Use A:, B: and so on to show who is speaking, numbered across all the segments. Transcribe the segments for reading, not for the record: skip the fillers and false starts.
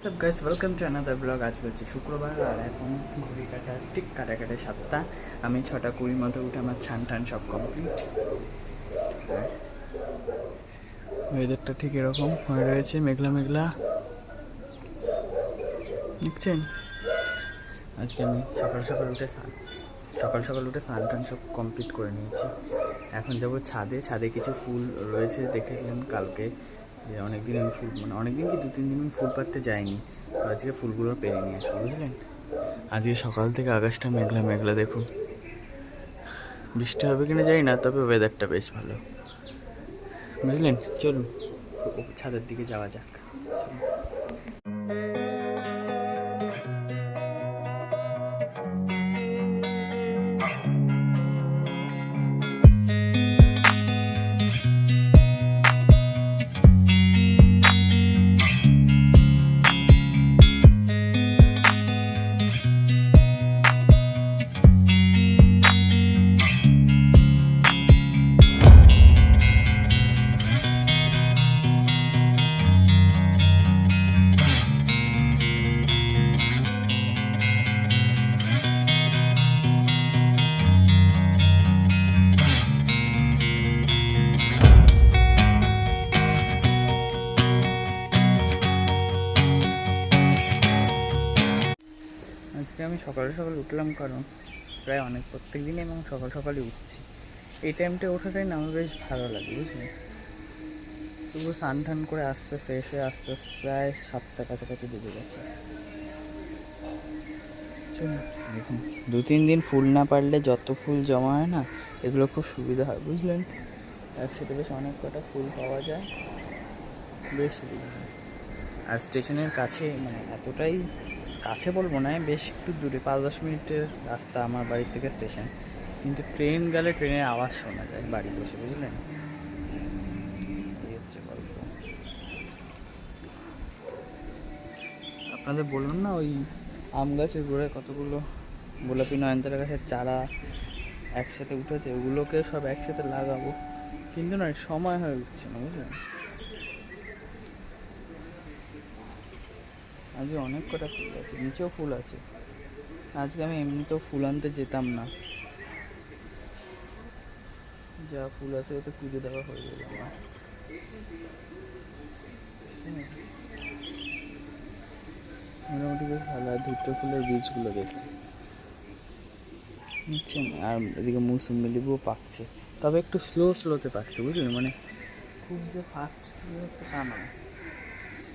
A: সব guys welcome to another blog. আজকে হচ্ছে শুক্রবার আর এখন ঘড়ি কাটা ঠিক কাটাকাটি 7টা। আমি 6:20 মতো উঠে আমার ছান সব কমপ্লিট। আর ওয়েদারটা ঠিক এরকম হয়ে রয়েছে, মেঘলা মেঘলা দেখছেন। আজকে আমি সকাল সকাল উঠে স্নান সব কমপ্লিট করে নিয়েছি। এখন যাবো ছাদে কিছু ফুল রয়েছে, দেখেছিলেন কালকে যে অনেকদিন আমি ফুল অনেকদিন কি 2-3 দিন আমি ফুল পাড়তে যাইনি, তো আজকে ফুলগুলো পেরে নিয়ে আসবো বুঝলেন। আজকে সকাল থেকে আকাশটা মেঘলা মেঘলা দেখুন, বৃষ্টি হবে কিনা জানি না, তবে ওয়েদারটা বেশ ভালো বুঝলেন। চলুন ছাদের দিকে যাওয়া যাক। আজকে আমি সকাল উঠলাম, কারণ প্রায় প্রত্যেক দিনই এবং সকালে উঠছি। এই টাইমটা ওঠাটাই না আমার বেশ ভালো লাগে বুঝলি। তবু স্নান করে আসতে ফ্রেশ হয়ে আস্তে প্রায় 7টা কাছাকাছি বেজে গেছে। দেখুন 2-3 দিন ফুল না পারলে যত ফুল জমা হয় না, এগুলো খুব সুবিধা হয় বুঝলেন। একসাথে বেশ অনেক কটা ফুল পাওয়া যায়, বেশ সুবিধা হয়। আর স্টেশনের কাছে এতটাই কাছে বলবো না, বেশ একটু দূরে 5-10 মিনিটের রাস্তা আমার বাড়ির থেকে স্টেশন, কিন্তু ট্রেন গেলে ট্রেনের আওয়াজ শোনা যায় বাড়ি বসে বুঝলেন। এই হচ্ছে গল্প। আপনাদের বলুন না, ওই আম গাছের গোড়ায় কতগুলো গোলাপি নয়নতারা গাছের চারা একসাথে উঠেছে, ওগুলোকে সব একসাথে লাগাবো, কিন্তু না সময় হয়ে উঠছে না বুঝলেন। আজকে অনেক কটা ফুল আছে, নিচেও ফুল আছে। আজকে আমি এমনিতেও ফুল আনতে যেতাম না, যা ফুল আছে ওতে পুজো দেওয়া হয়ে যাবে আমার। মোটামুটি বেশ ভালো। আর ধূর্ত ফুলের বীজগুলো দেখুন বুঝছেন। আর এদিকে মৌসুমি লেবুও পাকছে, তবে একটু স্লোতে পাকছে বুঝলেন। খুব যে ফাস্ট হচ্ছে তা নয়,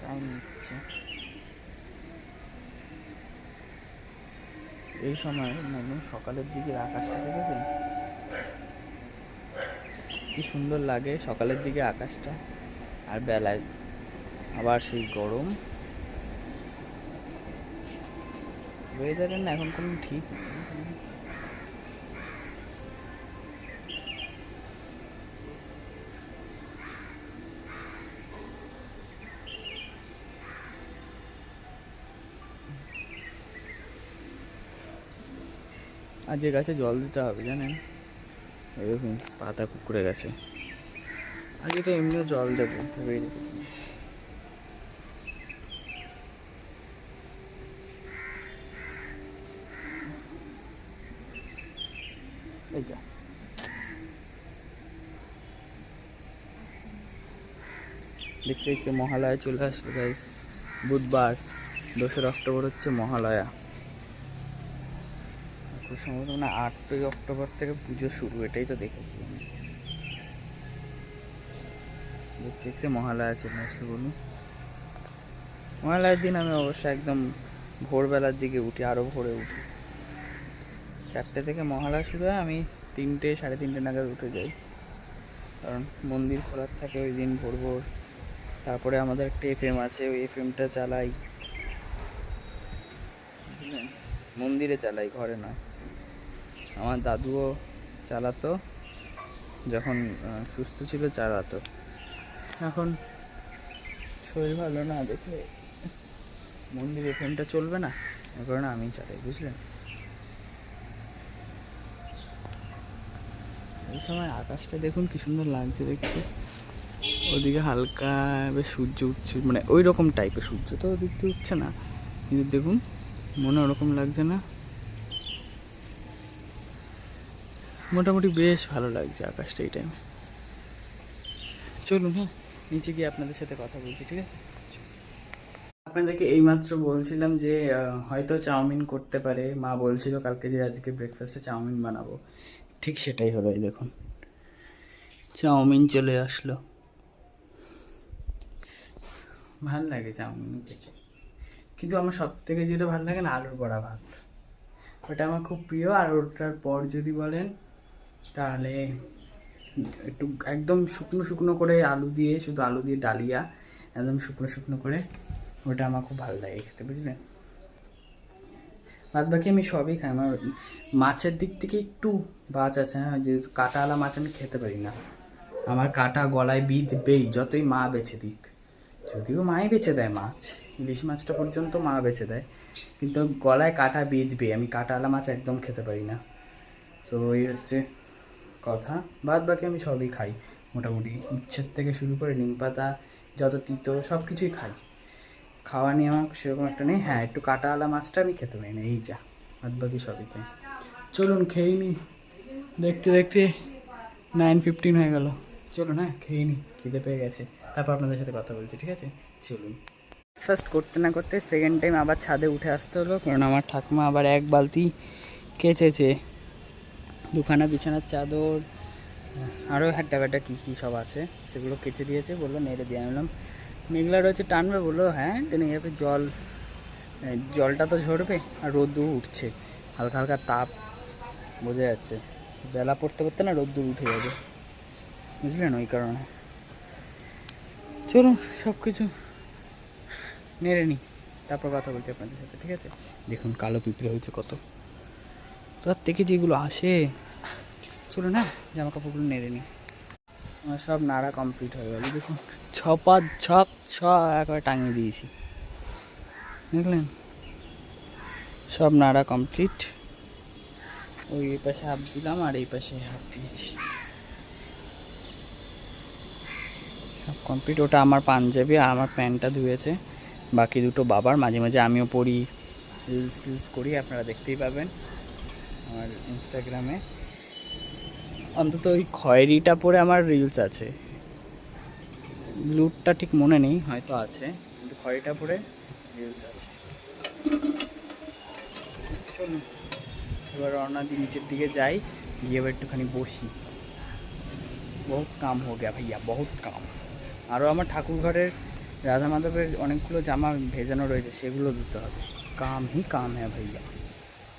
A: টাইম নিচ্ছে। এই সময় সকালের দিকে আকাশটা দেখেছেন কি সুন্দর লাগে, সকালের দিকে আকাশটা। আর বেলায় আবার সেই গরম। ওয়েদারের না এখন কোনো ঠিক নেই। আর যে গাছে জল দিতে হবে জানেন, এরকম পাতা কুকুরে গেছে। আজকে তো এমনিও জল দেবো ভেবেই রেখেছি। এই যা দেখতে মহালয়া চলে আসলো গাইস। বুধবার 2রা অক্টোবর হচ্ছে মহালয়া। খুব সম্ভবত 8ই অক্টোবর থেকে পুজো শুরু, এটাই তো দেখেছি আমি। দেখতে মহালয়া চলে আসলো বলুন। মহালয়ার দিন আমি অবশ্য একদম ভোরবেলার দিকে উঠি, আরও ভোরে উঠি। 4টে থেকে মহালয়া শুরু হয়, আমি 3টে-3:30 নাগাদ উঠে যাই, কারণ মন্দির খোলার থাকে ওই দিন ভোর। তারপরে আমাদের একটা এফএম আছে, ওই এফএমটা চালাই বুঝলেন, মন্দিরে চালাই, ঘরে নয়। আমার দাদুও চালাতো, যখন সুস্থ ছিল চালাতো। এখন শরীর ভালো না দেখে মন্দির এফএমটা চলবে না, এ কারণে আমি চালাই বুঝলেন। এই সময় আকাশটা দেখুন কি সুন্দর লাগছে দেখতে। ওদিকে হালকা বেশ সূর্য উঠছে, মানে ওই রকম টাইপের সূর্য তো ওদিক দিয়ে উঠছে না, কিন্তু দেখুন মনে ওরকম লাগছে না, মোটামুটি বেশ ভালো লাগছে আকাশটা এই টাইমে। চলুন হ্যাঁ নিচে গিয়ে আপনাদের সাথে কথা বলছি, ঠিক আছে? আপনাদেরকে এইমাত্র বলছিলাম যে হয়তো চাউমিন করতে পারে, মা বলছিল কালকে যে আজকে ব্রেকফাস্টে চাউমিন বানাবো, ঠিক সেটাই হলো। এই দেখুন চাউমিন চলে আসলো। ভাল লাগে চাউমিন খেতে, কিন্তু আমার সব থেকে যেটা ভালো লাগে না, আলুর বড়া ভাত, ওটা আমার খুব প্রিয়। আর ওটার পর যদি বলেন তাহলে একটু একদম শুকনো শুকনো করে আলু দিয়ে, শুধু আলু দিয়ে ডালিয়া একদম শুকনো শুকনো করে, ওটা আমার খুব ভালো লাগে খেতে, বুঝলেন? বাদ বাকি আমি সবই খাই। আমার মাছের দিক থেকে একটু বাজ আছে, হ্যাঁ, যে কাঁটাওয়ালা মাছ আমি খেতে পারি না, আমার কাঁটা গলায় বিঁধবেই যতই মা বেছে দিক। যদিও মাই বেছে দেয় মাছ, ইলিশ মাছটা পর্যন্ত মা বেছে দেয়, কিন্তু গলায় কাঁটা বিঁধবে, আমি কাঁটাওয়ালা মাছ একদম খেতে পারি না। তো এই হচ্ছে কথা। বাদ বাকি আমি সবই খাই মোটামুটি, উচ্ছেদ থেকে শুরু করে নিম পাতা, যত তিতো সব কিছুই খাই। খাওয়া নিয়ে আমার সেরকম একটা নেই, হ্যাঁ একটু কাঁটাওয়ালা মাছটা আমি খেতে পারি না, এই যা, বাদ বাকি সবই খাই। চলুন খেয়ে নিই, দেখতে দেখতে 9:15 হয়ে গেল। চলুন হ্যাঁ খেয়ে নিই, খিদে পেয়ে গেছে, তারপর আপনাদের সাথে কথা বলছি, ঠিক আছে? চলুন। ফার্স্ট করতে না করতে সেকেন্ড টাইম আবার ছাদে উঠে আসতে হলো, কারণ আমার ঠাকুমা আবার এক বালতি কেচেছে, দুখানা বিছানার চাদর, আরও হাড্ডা ব্যাড্ডা কী কী সব আছে সেগুলো কেচে দিয়েছে, বললো নেড়ে দিয়ে আনলাম। মেঘলা রয়েছে, টানবে, বললো হ্যাঁ টেনে যাবে, জলটা তো ঝরবে, আর রোদ্দুর উঠছে, হালকা হালকা তাপ বোঝা যাচ্ছে, বেলা পড়তে পড়তে না রোদ্দুর উঠে যাবে, বুঝলেন? ওই কারণে চলুন সব কিছু নেড়ে নিই, তারপর কথা বলছি আপনাদের সাথে, ঠিক আছে? দেখুন কালো পিঁপড়ে হয়েছে কত, তার থেকে যেগুলো আসে। চলুন না জামা কাপড়গুলো নেড়ে নিই। আমার সব নাড়া কমপ্লিট হয়ে গেল, দেখুন ছপা ছপ ছ একবারে টাঙিয়ে দিয়েছি, দেখলেন? সব নাড়া কমপ্লিট। ওই পাশে হাত দিলাম আর এই পাশে হাত দিয়েছি, সব কমপ্লিট। ওটা আমার পাঞ্জাবি আর আমার প্যান্টটা ধুয়েছে, বাকি দুটো বাবার। মাঝে মাঝে আমিও পড়ি, রিলস টিলস করি, আপনারা দেখতেই পাবেন আমার ইনস্টাগ্রামে। অন্তত ওই খয়েরিটা পরে আমার রিলস আছে, লুটটা ঠিক মনে নেই, হয়তো আছে, কিন্তু খয়েরিটা পরে রিলস আছে। চলুন এবার রওনা দিয়ে নিচের দিকে যাই, গিয়ে এবার একটুখানি বসি। বহুত কাম হো গিয়া ভাইয়া, বহুত কাম। আরও আমার ঠাকুর ঘরের রাধা মাধবের অনেকগুলো জামা ভেজানো রয়েছে, সেগুলো ধুতে হবে। কাম হি কাম হ্যাঁ ভাইয়া।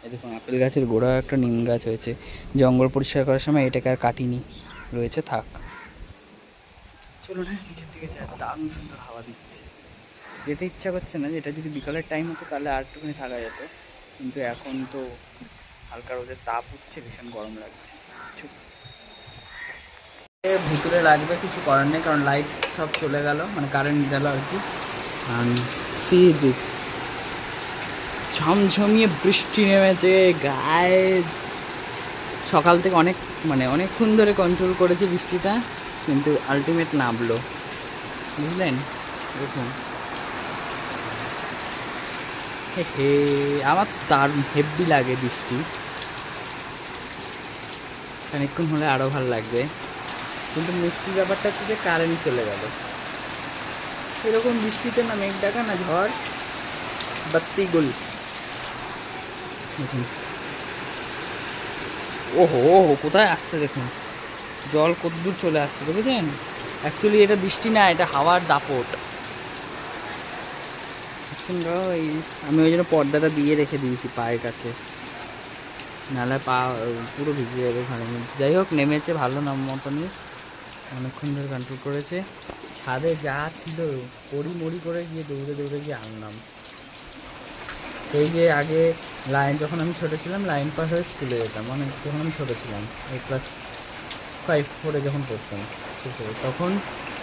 A: এই দেখুন আপেল গাছের গোড়া একটা নিম গাছ হয়েছে, জঙ্গল পরিষ্কার করার সময় এটাকে আর কাটিনি, রয়েছে থাক। চলুন হ্যাঁ নিচের দিকে যাই, দারুণ সুন্দর হাওয়া দিচ্ছে, যেতে ইচ্ছা করছে না। যেটা যদি বিকালের টাইম হতো তাহলে আর একটুখানি থাকা যেত, কিন্তু এখন তো হালকা রোদের তাপ উঠছে, ভীষণ গরম লাগছে। ভিতরে লাগবে, কিছু করার নেই, কারণ লাইট সব চলে গেল, মানে কারেন্ট গেল আর কি। সি দিস, ঝমঝমিয়ে বৃষ্টি নেমেছে গাইস। সকাল থেকে অনেকক্ষণ ধরে কন্ট্রোল করেছে বৃষ্টিটা, কিন্তু আলটিমেট নামলো, বুঝলেন? দেখুন হে, আমার দারুণ হেভি লাগে বৃষ্টি, খানিকক্ষণ হলে আরও ভালো লাগবে, কিন্তু মুশকিল ব্যাপারটা হচ্ছে যে কারেন্ট চলে গেল। এরকম বৃষ্টিতে না মেঘ ডাকা না ঝড়, বাত্তি গুল। দেখুন ওহো ওহো কোথায় আসছে, দেখুন জল কতদূর চলে আসছে, দেখেছেন? অ্যাকচুয়ালি এটা বৃষ্টি না, এটা হাওয়ার দাপট। আমি ওই জন্য পর্দাটা দিয়ে রেখে দিয়েছি পায়ের কাছে, নাহলে পা পুরো ভিজে যাবে ঘরের মধ্যে। যাই হোক নেমেছে ভালো নাম মতনই, অনেকক্ষণ ধরে কন্ট্রোল করেছে। ছাদে যা ছিল মরি করে গিয়ে দৌড়ে দৌড়ে গিয়ে আনলাম। সেই যে আগে লাইন, যখন আমি ছোটো ছিলাম লাইন পার হয়ে স্কুলে যেতাম, মানে যখন আমি ছোটো ছিলাম, এই ক্লাস 5-4 যখন পড়তাম, তখন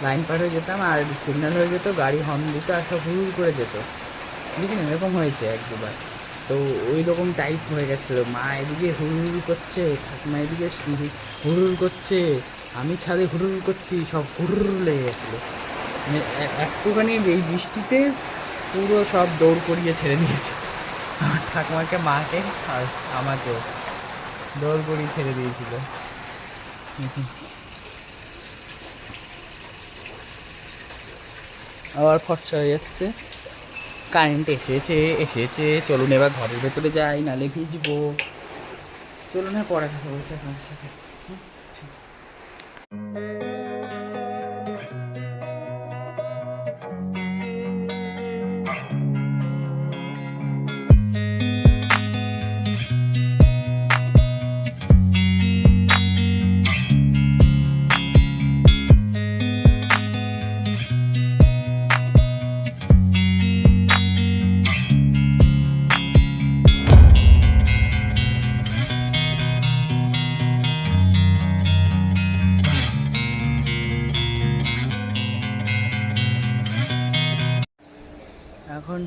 A: লাইন পার হয়ে যেতাম, আর সিগন্যাল হয়ে যেত, গাড়ি হর্ন দিত আর সব হুড় করে যেত, বুঝলেন? এরকম হয়েছে 1-2 বার। তো ওই রকম টাইপ হয়ে গেছিলো। মা এদিকে হুড়ুহুড়ু করছে, ঠাকুমা এদিকে হুড়ুহুড় করছে, আমি ছাদে হুড়ুহুড় করছি, সব হুড়ুর লেগে গেছিলো। মানে একটুখানি এই বৃষ্টিতে পুরো সব দৌড় করিয়ে ছেড়ে দিয়েছে আমার ঠাকুমাকে, মাকে আর আমাকেও দৌড় করিয়ে ছেড়ে দিয়েছিল। আবার ফর্সা হয়ে যাচ্ছে। কারেন্ট এসেছে। চলুন এবার ঘরের ভেতরে যাই, নালে ভিজবো। চলুন পরে কথা বলছি আপনার সাথে। এখন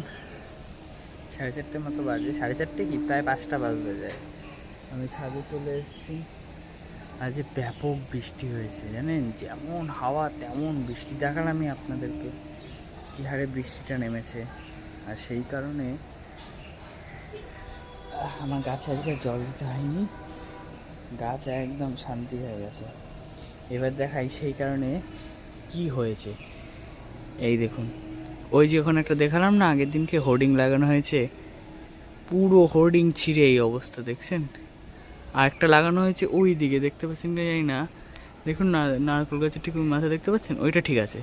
A: 4:30 মতো বাজে, 4:30 কি প্রায় 5টা বাজতে যায়। আমি ছাদে চলে এসেছি। আজ ব্যাপক বৃষ্টি হয়েছে জানেন, যেমন হাওয়া তেমন বৃষ্টি। দেখালাম আমি আপনাদেরকে কী হারে বৃষ্টিটা নেমেছে। আর সেই কারণে আমার গাছে আজকে জল দিতে হয়নি, গাছ একদম শান্তি হয়ে গেছে। এবার দেখাই সেই কারণে কি হয়েছে। এই দেখুন, ওই যে ওখানে একটা দেখালাম না আগের দিনকে হোর্ডিং লাগানো হয়েছে, পুরো হোর্ডিং ছিঁড়ে এই অবস্থা দেখছেন। আর একটা লাগানো হয়েছে ওই দিকে, দেখতে পাচ্ছেন কি জানি না, দেখুন না নারকেল গাছের ঠিক মাথা দেখতে পাচ্ছেন, ওইটা ঠিক আছে,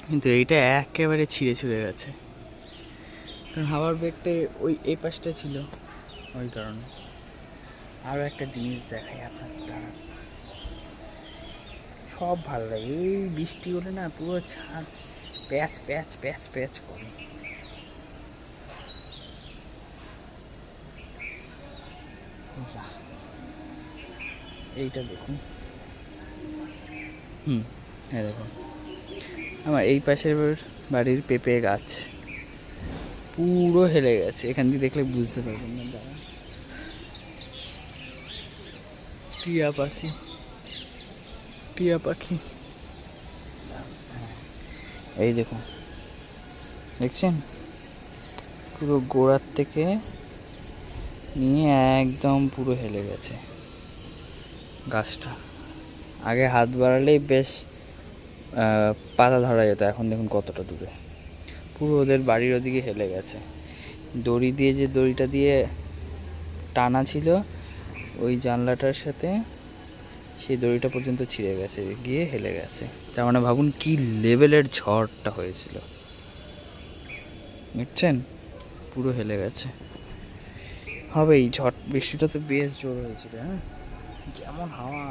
A: কিন্তু এইটা একেবারে ছিঁড়ে ছুঁড়ে গেছে। কারণ হাওয়ার বেগটা ওই এই পাশটা ছিল, ওই কারণে। আরও একটা জিনিস দেখাই আপনাদের দ্বারা, সব ভালো লাগে। এই বৃষ্টি হলে না পুরো ছাদ প্যাচ প্যাচ প্যাচ প্যাচ করে। এইটা দেখুন, হ্যাঁ দেখুন আমার এই পাশের বাড়ির পেঁপে গাছ পুরো হেলে গেছে। এখান দিয়ে দেখলে বুঝতে পারবেন না। দাঁড়া, টিয়া পাখি এই দেখুন, দেখছেন পুরো গোড়ার থেকে নিয়ে একদম পুরো হেলে গেছে গাছটা। আগে হাত বাড়ালেই বেশ পাতা ধরা যেত, এখন দেখুন কতটা দূরে, পুরো ওদের বাড়ির ওদিকে হেলে গেছে। দড়ি দিয়ে, যে দড়িটা দিয়ে টানা ছিল ওই জানলাটার সাথে, সেই দড়িটা পর্যন্ত ছিঁড়ে গেছে, গিয়ে হেলে গেছে। তার মানে ভাবুন কি লেভেলের ঝড়টা হয়েছিল, দেখছেন পুরো হেলে গেছে। হবেই, ঝড় বৃষ্টিটা তো বেশ জোর হয়েছিল। হ্যাঁ, যেমন হাওয়া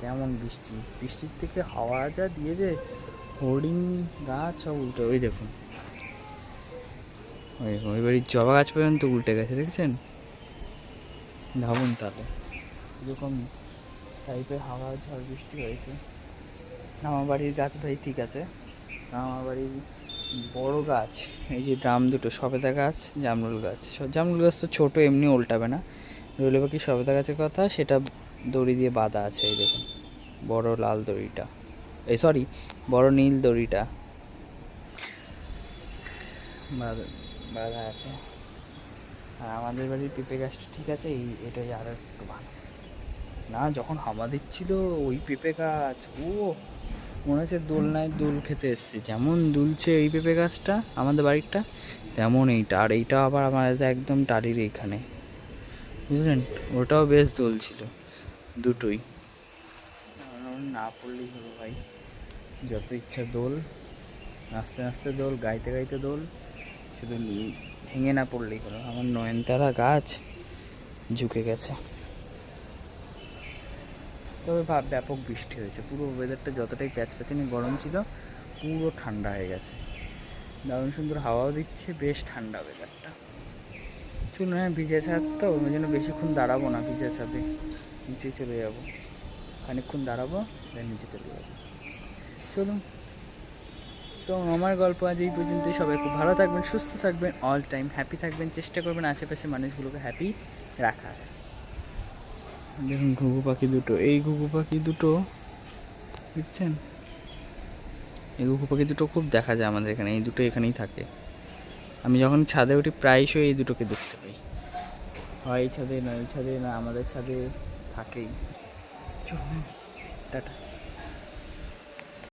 A: তেমন বৃষ্টি, বৃষ্টির থেকে হাওয়া যা দিয়েছে, হোর্ডিং গাছ সব উল্টে। ওই দেখুন ওই বাড়ির জবা গাছ পর্যন্ত উল্টে গেছে, দেখছেন। ভাবুন তাহলে এরকম টাইপের হাওয়া ঝড় বৃষ্টি হয়েছে। আমার বাড়ির গাছ ভাই ঠিক আছে, আমার বাড়ির বড় গাছ এই যে ড্রাম দুটো, সবেদা গাছ, জামরুল গাছ। জামরুল গাছ তো ছোটো, এমনি উল্টাবে না। রইল বাকি সবেদা গাছের কথা, সেটা দড়ি দিয়ে বাঁধা আছে। এই দেখুন বড় লাল দড়িটা, বড় নীল দড়িটা বাঁধা আছে। আর আমাদের বাড়ির পেঁপে গাছটা ঠিক আছে, এটাই আরও একটু ভালো না। যখন হাওয়া দিচ্ছিল ওই পেঁপে গাছ, ও মনে হচ্ছে দোলনায় দোল খেতে এসছে। যেমন দুলছে এই পেঁপে গাছটা আমাদের বাড়িরটা, তেমন এইটা। আর এইটা আবার আমাদের একদম টালির এইখানে, বুঝলেন, ওটাও বেশ দোলছিল দুটোই। না পড়লেই হলো ভাই, যত ইচ্ছা দোল, নাচতে নাচতে দোল, গাইতে গাইতে দোল, শুধু ভেঙে না পড়লেই হলো। আমার নয়নতারা গাছ ঝুঁকে গেছে। তবে ব্যাপক বৃষ্টি হয়েছে, পুরো ওয়েদারটা যতটাই প্যাচপ্যাচানি গরম ছিল পুরো ঠান্ডা হয়ে গেছে। দারুণ সুন্দর হাওয়াও দিচ্ছে, বেশ ঠান্ডা ওয়েদারটা। চলুন, হ্যাঁ ভিজে ছাদ তো, ওই জন্য বেশিক্ষণ দাঁড়াবো না ভিজে ছাদে, নিচে চলে যাবো, খানিকক্ষণ দাঁড়াবো, দেন নিচে চলে যাবো। চলুন। তো আমার গল্প আজ এই পর্যন্ত। সবাই খুব ভালো থাকবেন, সুস্থ থাকবেন, অল টাইম হ্যাপি থাকবেন, চেষ্টা করবেন আশেপাশে মানুষগুলোকে হ্যাপি রাখার। দেখুন ঘুঘু পাখি দুটো, এই ঘুঘু পাখি দুটো দেখছেন, এই ঘুঘু পাখি দুটো খুব দেখা যায় আমাদের এখানে, এই দুটো এখানেই থাকে। আমি যখন ছাদে উঠি প্রায়শই এই দুটোকে দেখতে পাই, হয় এই ছাদে না ওই ছাদে না আমাদের ছাদে থাকেই। চলুন টাটা।